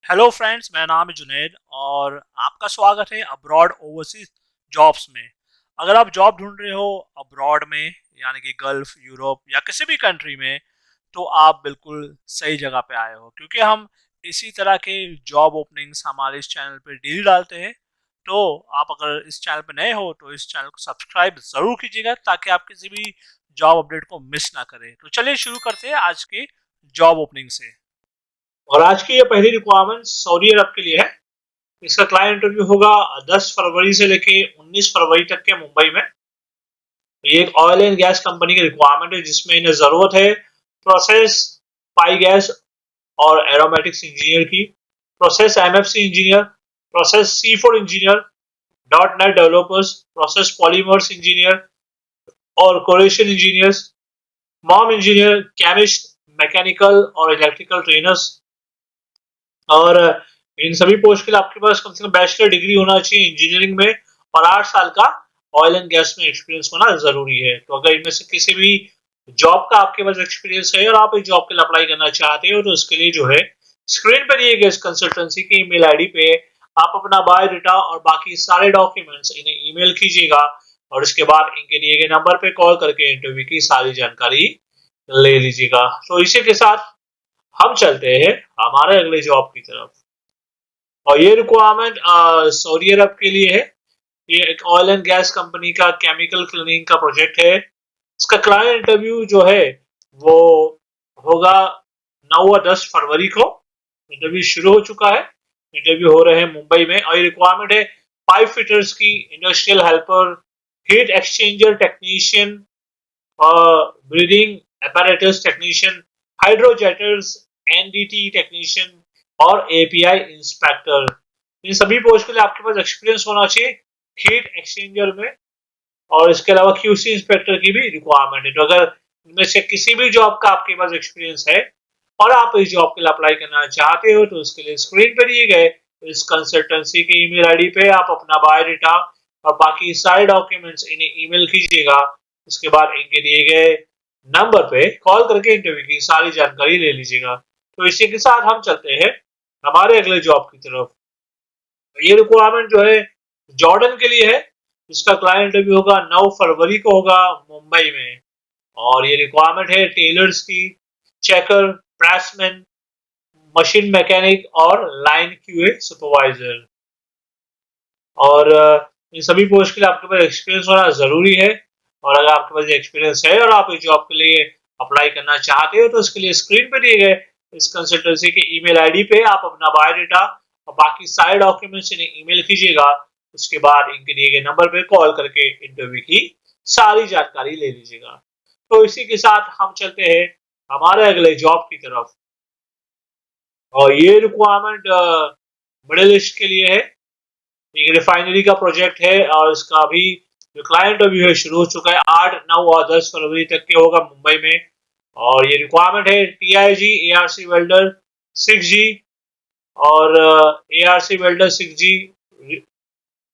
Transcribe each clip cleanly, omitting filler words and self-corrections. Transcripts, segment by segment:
Hello friends, मेरा नाम है जुनैद और आपका स्वागत है अब्रॉड ओवरसीज जॉब्स में। अगर आप जॉब ढूंढ रहे हो अब्रॉड में, यानी कि गल्फ, यूरोप या किसी भी कंट्री में, तो आप बिल्कुल सही जगह पे आए हो, क्योंकि हम इसी तरह के जॉब ओपनिंग्स हमारे इस चैनल पे डेली डालते हैं। तो आप अगर इस चैनल पे नए हो तो इस चैनल को सब्सक्राइब जरूर कीजिएगा, ताकि आप किसी भी जॉब अपडेट को मिस ना करें। तो चलिए शुरू करते हैं आज के जॉब ओपनिंग से। और आज की ये पहली रिक्वायरमेंट सऊदी अरब के लिए है। इसका क्लाइंट इंटरव्यू होगा 10 फरवरी से लेके 19 फरवरी तक के मुंबई में। तो ये एक ऑयल एंड गैस कंपनी की रिक्वायरमेंट है, जिसमें इन्हें जरूरत है प्रोसेस पाई गैस और एरोमेटिक्स इंजीनियर की, प्रोसेस एमएफसी इंजीनियर, प्रोसेस सी4 engineer, dot net developers, process polymers engineer और कोरेशन इंजीनियर्स, मॉम इंजीनियर, केमिस्ट, मैकेनिकल और इलेक्ट्रिकल ट्रेनर्स। और इन सभी पोस्ट के लिए आपके पास कम से कम बैचलर डिग्री होना चाहिए इंजीनियरिंग में, और 8 साल का ऑयल एंड गैस में एक्सपीरियंस होना जरूरी है। तो अगर इनमें से किसी भी जॉब का आपके पास एक्सपीरियंस है और आप इस जॉब के लिए अप्लाई करना चाहते हो, तो उसके लिए जो है स्क्रीन पर दिए गए इस कंसल्टेंसी की ईमेल आईडी पे आप अपना बायोडाटा और बाकी सारे डॉक्यूमेंट्स इन्हें ईमेल कीजिएगा, और इसके बाद इनके दिए गए नंबर पे कॉल करके इंटरव्यू की सारी जानकारी ले लीजिएगा। तो इसी के साथ हम चलते हैं हमारे अगले जॉब की तरफ। और ये रिक्वायरमेंट सऊदी अरब के लिए है। ये एक ऑयल एंड गैस कंपनी का केमिकल क्लीनिंग का प्रोजेक्ट है। इसका क्लाइंट इंटरव्यू जो है वो होगा 9 और 10 फरवरी को। इंटरव्यू शुरू हो चुका है, इंटरव्यू हो रहे हैं मुंबई में। और ये रिक्वायरमेंट है पाइप फिटर्स की, industrial helper, heat exchanger technician, breathing apparatus technician, हाइड्रोजेटर्स, NDT technician और एपीआई इंस्पेक्टर। इन सभी पोस्ट के लिए आपके पास एक्सपीरियंस होना चाहिए हीट एक्सचेंजर में। और इसके अलावा क्यूसी इंस्पेक्टर की भी रिक्वायरमेंट है। तो अगर इनमें से किसी भी जॉब का आपके पास एक्सपीरियंस है और आप इस जॉब के लिए अप्लाई करना चाहते हो, तो उसके लिए स्क्रीन पर दिए गए इस कंसल्टेंसी के ईमेल आईडी पे आप अपना बायोडाटा और बाकी सारे डॉक्यूमेंट्स इन्हें ईमेल कीजिएगा। उसके बाद इनके दिए गए नंबर पे कॉल करके इंटरव्यू की सारी जानकारी ले लीजिएगा। तो इसी के साथ हम चलते हैं हमारे अगले जॉब की तरफ। ये रिक्वायरमेंट जो है जॉर्डन के लिए है। इसका क्लाइंट इंटरव्यू होगा 9 फरवरी को, होगा मुंबई में। और ये रिक्वायरमेंट है टेलर्स की, चेकर, प्रेसमैन, मशीन मैकेनिक और लाइन क्यूए सुपरवाइजर। और इन सभी पोस्ट के लिए आपके पास एक्सपीरियंस होना जरूरी है। और अगर आपके पास एक्सपीरियंस है और आप इस जॉब के लिए अप्लाई करना चाहते हो, तो इसके लिए स्क्रीन पे दिए गए इस कंसल्टेंसी के ईमेल आईडी पे आप अपना बायोडाटा और बाकी सारे डॉक्यूमेंट्स इन्हें ईमेल कीजिएगा। उसके बाद इनके दिए गए नंबर पे कॉल करके इंटरव्यू की सारी जानकारी ले लीजिएगा। तो इसी के साथ हम चलते हैं हमारे अगले जॉब की तरफ। और ये रिक्वायरमेंट मिडिल ईस्ट के लिए है। एक रिफाइनरी का प्रोजेक्ट है और इसका अभी जो क्लाइंट अभी है शुरू हो चुका है। 8, 9 और 10 फरवरी तक के होगा मुंबई में। और ये रिक्वायरमेंट है टीआईजी एआरसी वेल्डर 6G और एआरसी वेल्डर 6G,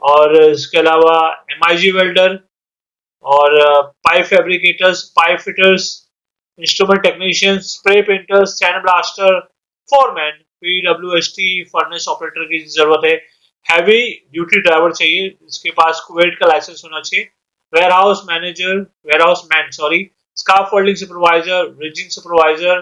और इसके अलावा एमआईजी वेल्डर और pipe fabricators, pipe fitters, instrument technician, spray painters, channel blaster, foreman, PWST furnace operator की जरूरत है। हैवी ड्यूटी ड्राइवर चाहिए, इसके पास कुवैत का लाइसेंस होना चाहिए। Warehouse manager, warehouse man sorry, scaffolding supervisor, rigging supervisor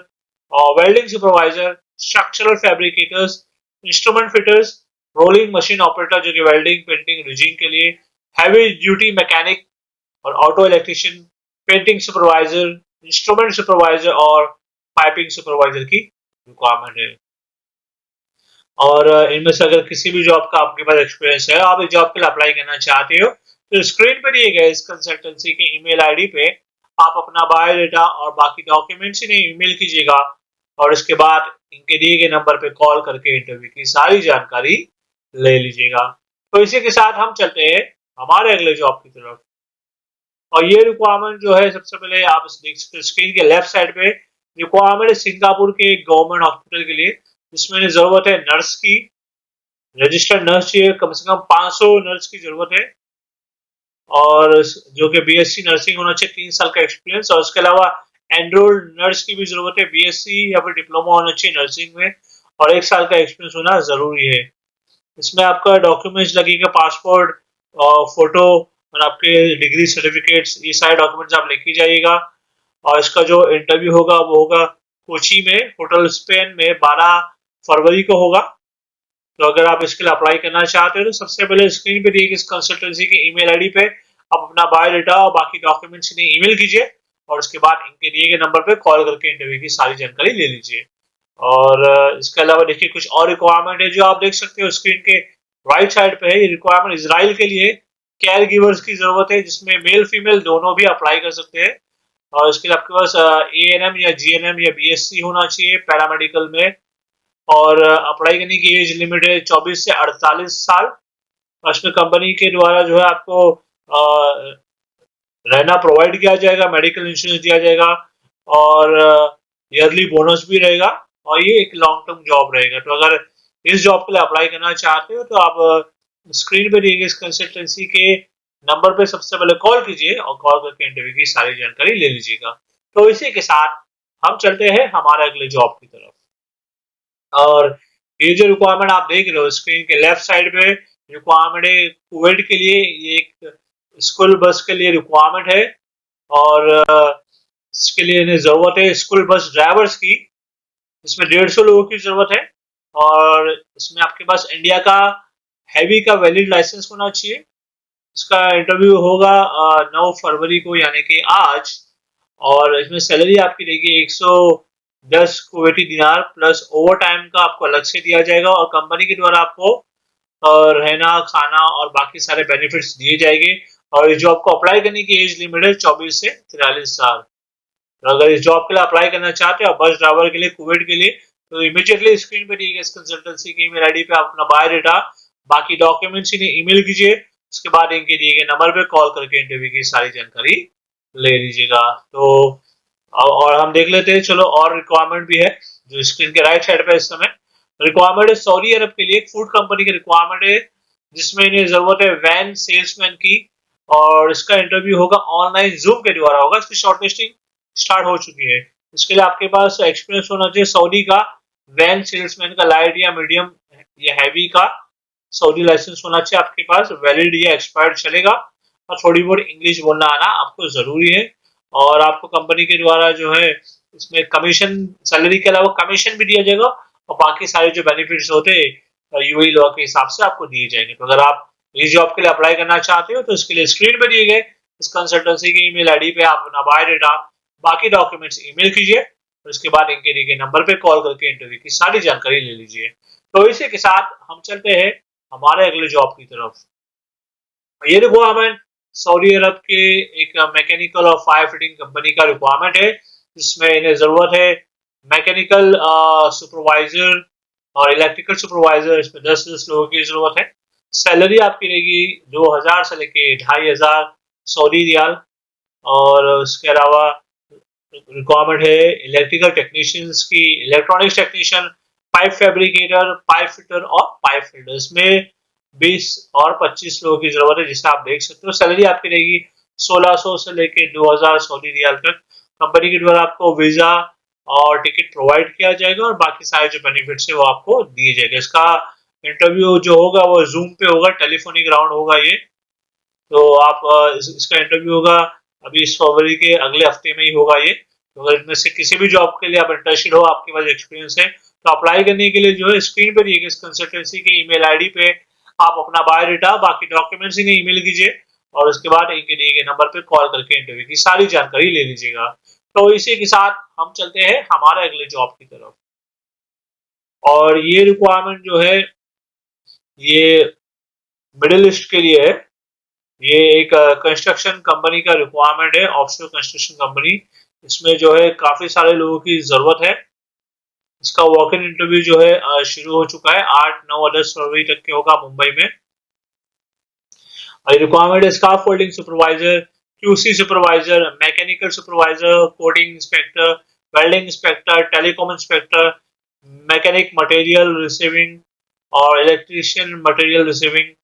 और welding supervisor, structural fabricators, instrument fitters, rolling machine operator जो कि वेल्डिंग, पेंटिंग, रिजिंग के लिए, हैवी ड्यूटी मैकेनिक और auto electrician, painting supervisor, instrument supervisor और piping supervisor की requirement है। और इनमें से अगर किसी भी जॉब का आपके पास एक्सपीरियंस है, आप इस जॉब के लिए अप्लाई करना चाहते हो, तो स्क्रीन पर दिए गए इस कंसल्टेंसी के ईमेल आईडी पे आप अपना बायोडाटा और बाकी डॉक्यूमेंट्स इन्हें ईमेल कीजिएगा। और इसके बाद इनके दिए गए नंबर पे कॉल करके इंटरव्यू की सारी जानकारी ले लीजिएगा। तो इसी के साथ हम चलते हैं हमारे अगले जॉब की तरफ। और ये रिक्वायरमेंट जो है, सबसे पहले आप देख सकते हैं स्क्रीन के लेफ्ट साइड पे, रिक्वायरमेंट है सिंगापुर के गवर्नमेंट हॉस्पिटल के लिए, जिसमें जरूरत है नर्स की। रजिस्टर्ड नर्स चाहिए, कम से कम 500 नर्स की जरूरत है। और जो कि बीएससी नर्सिंग होना चाहिए, 3 साल का एक्सपीरियंस। और उसके अलावा एनरोल्ड नर्स की भी जरूरत है, बीएससी या फिर डिप्लोमा होना चाहिए नर्सिंग में। और 1 साल का एक्सपीरियंस होना ज़रूरी है। इसमें आपका डॉक्यूमेंट्स लगेगा, पासपोर्ट और फ़ोटो और आपके डिग्री सर्टिफिकेट्स, ये सारे डॉक्यूमेंट्स आप लेके जाइएगा। और इसका जो इंटरव्यू होगा वो होगा कोची में, होटल स्पेन में 12 फरवरी को होगा। तो अगर आप इसके लिए अप्लाई करना चाहते हो तो सबसे पहले स्क्रीन पे दिए गए इस कंसल्टेंसी के ईमेल आईडी पे आप अपना बायोडाटा और बाकी डॉक्यूमेंट्स इन्हें ईमेल कीजिए और उसके बाद इनके दिए गए नंबर पे कॉल करके इंटरव्यू की सारी जानकारी ले लीजिए। और इसके अलावा देखिए कुछ और रिक्वायरमेंट है जो आप देख सकते हो स्क्रीन के राइट साइड पे है। ये रिक्वायरमेंट इजराइल के लिए केयर गिवर्स की जरूरत है, जिसमें मेल फीमेल दोनों भी अप्लाई कर सकते हैं। और इसके लिए आपके पास ANM या GNM या BSc होना चाहिए पैरामेडिकल में। और अप्लाई करने की एज लिमिट है 24 से 48 साल। और इसमें कंपनी के द्वारा जो है आपको रहना प्रोवाइड किया जाएगा, मेडिकल इंश्योरेंस दिया जाएगा और ईयरली बोनस भी रहेगा। और ये एक लॉन्ग टर्म जॉब रहेगा। तो अगर इस जॉब के लिए अप्लाई करना चाहते हो तो आप स्क्रीन पे दिए गए इस कंसल्टेंसी के नंबर पे सबसे पहले कॉल कीजिए और कॉल करके इंटरव्यू की सारी जानकारी ले लीजिएगा। तो इसी के साथ हम चलते हैं हमारे अगले जॉब की तरफ। और ये जो रिक्वायरमेंट आप देख रहे हो स्क्रीन के लेफ्ट साइड पे, रिक्वायरमेंट है कुवैत के लिए। ये एक स्कूल बस के लिए रिक्वायरमेंट है और इसके लिए इन्हें जरूरत है स्कूल बस ड्राइवर्स की। इसमें 150 लोगों की जरूरत है और इसमें आपके पास इंडिया का हैवी का वैलिड लाइसेंस होना चाहिए। इसका इंटरव्यू होगा 9 फरवरी को यानी कि आज। और इसमें सैलरी आपकी रहेगी 110 कुवैती दिनार प्लस ओवर टाइम का आपको अलग से दिया जाएगा और कंपनी के द्वारा आपको रहना, खाना और बाकी सारे बेनिफिट्स दिए जाएंगे। और इस जॉब को अप्लाई करने की एज लिमिट है 24 से 43 साल। तो अगर इस जॉब के लिए अप्लाई करना चाहते हो बस ड्राइवर के लिए कुवैत के लिए, तो इमीडिएटली स्क्रीन पे दिए गए इस कंसल्टेंसी की ईमेल आईडी पे आप अपना बायोडाटा, बाकी डॉक्यूमेंट्स इन्हें ईमेल कीजिए। उसके बाद इनके दिए गए नंबर पे कॉल करके इंटरव्यू की सारी जानकारी ले लीजिएगा। तो और हम देख लेते हैं, चलो और रिक्वायरमेंट भी है जो स्क्रीन के राइट साइड पे इस समय रिक्वायरमेंट है। सऊदी अरब के लिए एक फूड कंपनी की रिक्वायरमेंट है जिसमें इन्हें जरूरत है वैन सेल्समैन की। और इसका इंटरव्यू होगा ऑनलाइन जूम के द्वारा होगा। इसकी शॉर्टलिस्टिंग स्टार्ट हो चुकी है। इसके लिए आपके पास एक्सपीरियंस होना चाहिए सऊदी का वैन सेल्समैन का, लाइट या मीडियम या हैवी का सऊदी लाइसेंस होना चाहिए आपके पास, वैलिड या एक्सपायर्ड चलेगा। और थोड़ी बहुत इंग्लिश बोलना आना आपको जरूरी है। और आपको कंपनी के द्वारा जो है इसमें कमीशन, सैलरी के अलावा कमीशन भी दिया जाएगा और बाकी सारे जो बेनिफिट्स होते हैं यूएई लॉ के हिसाब से आपको दिए जाएंगे। तो अगर आप इस जॉब के लिए अप्लाई करना चाहते हो तो इसके लिए स्क्रीन पे दिए गए इस कंसल्टेंसी की ईमेल आईडी पे आप अपना बायोडाटा, बाकी डॉक्यूमेंट्स ईमेल कीजिए और उसके बाद इनके दिए गए नंबर पे कॉल करके इंटरव्यू की सारी जानकारी ले लीजिए। तो इसी के साथ हम चलते हैं हमारे अगले जॉब की तरफ। ये रिक्वायरमेंट सऊदी अरब के एक मैकेनिकल और फायर फिटिंग कंपनी का रिक्वायरमेंट है जिसमें इन्हें जरूरत है मैकेनिकल सुपरवाइजर और इलेक्ट्रिकल सुपरवाइजर। इसमें 10 लोगों की जरूरत है। सैलरी आपकी रहेगी 2000 से लेके 2500 सऊदी रियाल। और उसके अलावा रिक्वायरमेंट है इलेक्ट्रिकल टेक्नीशियंस की, electronics technician, pipe fabricator, pipe fitter और पाइप फिल्डर। इसमें 20 और 25 लोगों की जरूरत है जिसे आप देख सकते हो। सैलरी आपकी रहेगी 1600 से लेके 2000 सऊदी रियाल तक। कंपनी के द्वारा आपको वीजा और टिकट प्रोवाइड किया जाएगा और बाकी सारे जो बेनिफिट्स है वो आपको दिए जाएंगे। इसका इंटरव्यू जो होगा वो जूम पे होगा, टेलीफोनिक राउंड होगा ये। तो आप इसका इंटरव्यू होगा अभी इस फरवरी के अगले हफ्ते में ही होगा ये। तो अगर इनमें से किसी भी जॉब के लिए आप इंटरेस्टेड हो, आपके पास एक्सपीरियंस है, तो अप्लाई करने के लिए जो है स्क्रीन पे दिए गए इस कंसल्टेंसी के ईमेल आईडी पे आप अपना बायोडाटा, बाकी डॉक्यूमेंट्स इन्हें ईमेल कीजिए और उसके बाद इनके दिए गए नंबर पे कॉल करके इंटरव्यू की सारी जानकारी ले लीजिएगा। तो इसी के साथ हम चलते हैं हमारे अगले जॉब की तरफ। और ये रिक्वायरमेंट जो है ये मिडिल ईस्ट के लिए है। ये एक कंस्ट्रक्शन कंपनी का रिक्वायरमेंट है, ऑफशोर कंस्ट्रक्शन कंपनी। इसमें जो है काफी सारे लोगों की जरूरत है। इसका वॉक इन इंटरव्यू जो है शुरू हो चुका है, 8, 9 और 10 फरवरी तक के होगा मुंबई में। रिक्वायरमेंट है scaffolding supervisor, QC supervisor, mechanical supervisor, coding inspector, welding inspector, telecom inspector, mechanic material receiving और इलेक्ट्रीशियन मटेरियल रिसीविंग।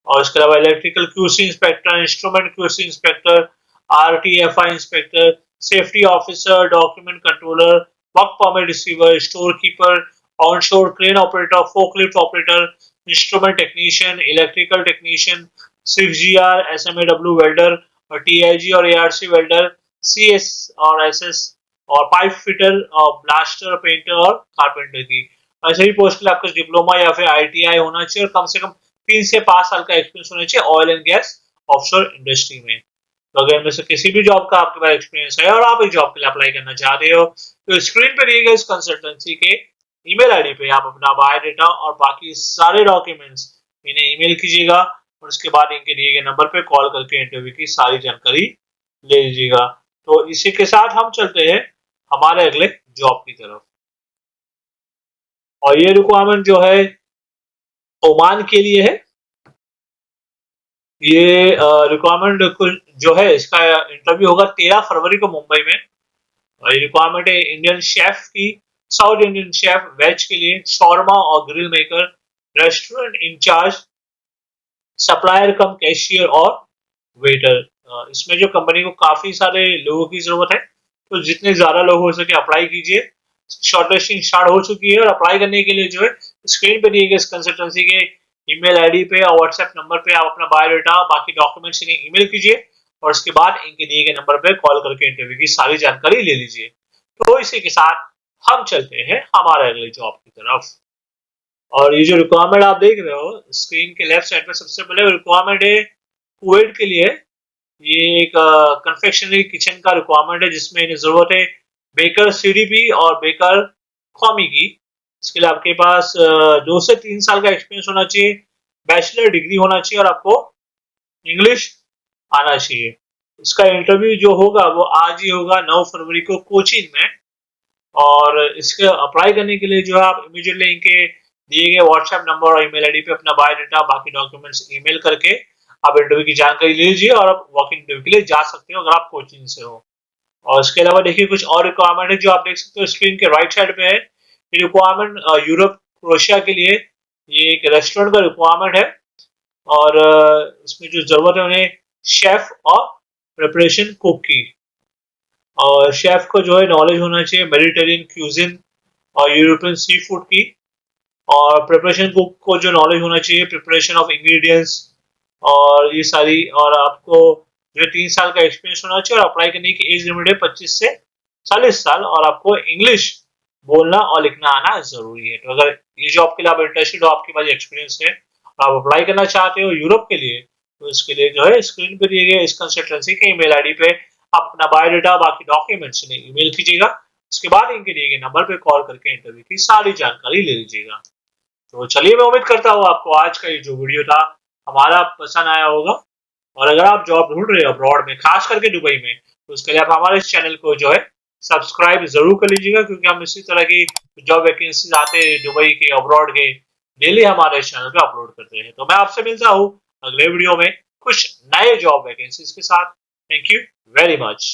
और इसके अलावा electrical QC inspector, instrument QC inspector, RTFI inspector, safety officer, document controller, work permit receiver, store keeper onshore crane operator, forklift operator, instrument technician, electrical technician, 6GR, SMAW welder और TIG और ARC welder, CS और SS और pipe fitter और blaster, painter और carpenter की। ऐसे ही post के लिए आपका डिप्लोमा या फिर ITI होना चाहिए और कम से कम 3 से 5 साल का एक्सपीरियंस होना चाहिए oil and gas offshore industry में। तो अगर इनमें से किसी भी जॉब का आपके पास एक्सपीरियंस है और आप इस जॉब के लिए अप्लाई करना चाह रहे हो तो स्क्रीन पे दिए गए इस कंसल्टेंसी के ईमेल आईडी पे आप अपना बायोडाटा और बाकी सारे डॉक्यूमेंट्स इन्हें ईमेल कीजिएगा और उसके बाद इनके दिए गए नंबर पे कॉल करके इंटरव्यू की सारी जानकारी ले लीजिएगा। तो इसी के साथ हम चलते हैं हमारे अगले जॉब की तरफ। और ये रिक्वायरमेंट जो है ओमान के लिए है। ये रिक्वायरमेंट जो है इसका इंटरव्यू होगा 13 फरवरी को मुंबई में। और ये रिक्वायरमेंट है इंडियन शेफ की, साउथ इंडियन शेफ वेज के लिए, शॉर्मा और grill maker, restaurant incharge, supplier cum cashier और वेटर। इसमें जो कंपनी को काफी सारे लोगों की जरूरत है तो जितने ज्यादा लोग हो सके अप्लाई कीजिए। शॉर्टलिस्टिंग स्टार्ट हो चुकी है और अप्लाई करने के लिए जो है स्क्रीन पे दिए गए इस कंसल्टेंसी के ईमेल आईडी पे और व्हाट्सएप नंबर पे आप अपना बायोडाटा बाकी डॉक्यूमेंट्स इन्हें ईमेल कीजिए और उसके बाद इनके दिए गए नंबर पे कॉल करके इंटरव्यू की सारी जानकारी ले लीजिए। तो इसी के साथ हम चलते हैं हमारे अगले जॉब की तरफ। और ये जो रिक्वायरमेंट आप देख रहे हो स्क्रीन के लेफ्ट साइड पे सबसे पहले रिक्वायरमेंट है कुवैत के लिए। ये एक कन्फेक्शनरी किचन का रिक्वायरमेंट है जिसमें इन्हें जरूरत है बेकर CDP और बेकर कॉमी की। इसके लिए आपके पास 2 से 3 साल का एक्सपीरियंस होना चाहिए, बैचलर डिग्री होना चाहिए और आपको इंग्लिश आना चाहिए। इसका इंटरव्यू जो होगा वो आज ही होगा 9 फरवरी को कोचीन में। और इसके अप्लाई करने के लिए जो है आप इमीडिएटली इनके दिए गए व्हाट्सएप नंबर और ईमेल आईडी पे अपना बायोडाटा बाकी डॉक्यूमेंट्स ईमेल करके आप इंटरव्यू की जानकारी ले लीजिए और आप वॉक इन इंटरव्यू के लिए जा सकते हो अगर आप कोचिंग से हो। और इसके अलावा देखिए कुछ और रिक्वायरमेंट है जो आप देख सकते हो स्क्रीन के राइट साइड पे है। ये रिक्वायरमेंट यूरोप क्रोएशिया के लिए ये एक रेस्टोरेंट का रिक्वायरमेंट है। और इसमें जो जरूरत है उन्हें शेफ और प्रिपरेशन कुक की। और शेफ को जो है नॉलेज होना चाहिए मेडिटेरियन क्यूजिन और यूरोपियन सी फूड की। और प्रिपरेशन कुक को जो नॉलेज होना चाहिए प्रिपरेशन ऑफ इंग्रेडिएंट्स और ये सारी। और आपको जो 3 साल का एक्सपीरियंस होना चाहिए और अप्लाई करने की एज लिमिट है 25 से 40 साल और आपको इंग्लिश बोलना और लिखना आना जरूरी है। तो अगर ये जॉब के लिए आप इंटरेस्टेड हो, आपके पास एक्सपीरियंस है और आप अप्लाई करना चाहते हो यूरोप के लिए तो इसके लिए जो है स्क्रीन पे दिए गए इस कंसल्टेंसी के ईमेल आईडी पे आप अपना बायोडाटा बाकी डॉक्यूमेंट्स ईमेल कीजिएगा। उसके बाद इनके दिए गए नंबर पे कॉल करके इंटरव्यू की सारी जानकारी ले लीजिएगा। तो चलिए मैं उम्मीद करता हूँ आपको आज का ये जो वीडियो था हमारा पसंद आया होगा। और अगर आप जॉब ढूंढ रहे हो अब्रॉड में खास करके दुबई में तो उसके लिए आप हमारे इस चैनल को जो है सब्सक्राइब जरूर कर लीजिएगा क्योंकि हम इसी तरह की जॉब वैकेंसीज आते हैं दुबई के अब्रॉड के डेली हमारे इस चैनल पे अपलोड करते हैं। तो मैं आपसे मिलता हूँ अगले वीडियो में कुछ नए जॉब वैकेंसीज के साथ। Thank you very much.